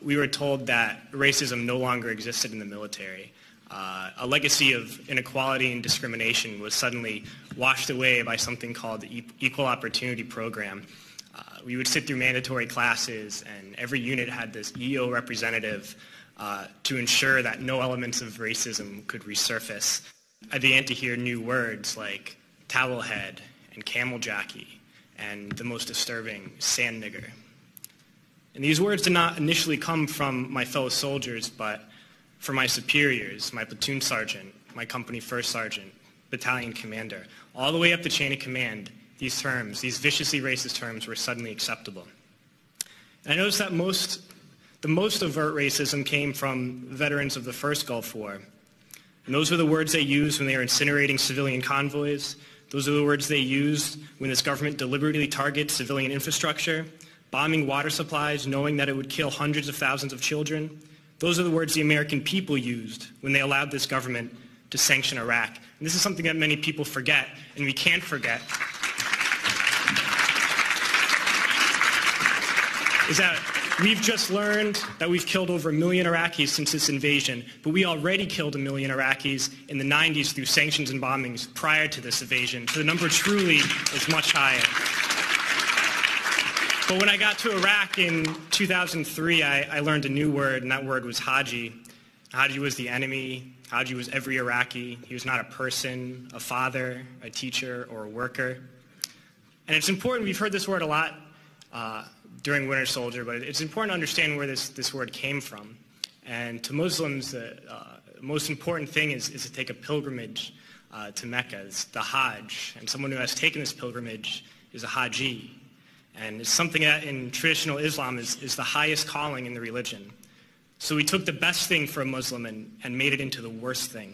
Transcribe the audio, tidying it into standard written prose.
we were told that racism no longer existed in the military. A legacy of inequality and discrimination was suddenly washed away by something called the Equal Opportunity Program. We would sit through mandatory classes, and every unit had this EO representative to ensure that no elements of racism could resurface. I began to hear new words like towel head and camel jockey and the most disturbing, sand nigger. And these words did not initially come from my fellow soldiers, but from my superiors, my platoon sergeant, my company first sergeant, battalion commander. All the way up the chain of command, these terms, these viciously racist terms, were suddenly acceptable. And I noticed that the most overt racism came from veterans of the first Gulf War. And those were the words they used when they were incinerating civilian convoys. Those are the words they used when this government deliberately targets civilian infrastructure, bombing water supplies, knowing that it would kill hundreds of thousands of children. Those are the words the American people used when they allowed this government to sanction Iraq. And this is something that many people forget, and we can't forget, is that we've just learned that we've killed over 1 million Iraqis since this invasion, but we already killed 1 million Iraqis in the 90s through sanctions and bombings prior to this invasion, so the number truly is much higher. But when I got to Iraq in 2003, I learned a new word, and that word was Haji. Haji was the enemy. Haji was every Iraqi. He was not a person, a father, a teacher, or a worker. And it's important, we've heard this word a lot during Winter Soldier, but it's important to understand where this word came from. And to Muslims, the most important thing is to take a pilgrimage to Mecca. It's the Hajj. And someone who has taken this pilgrimage is a Haji. And it's something that in traditional Islam is the highest calling in the religion. So we took the best thing for a Muslim and made it into the worst thing.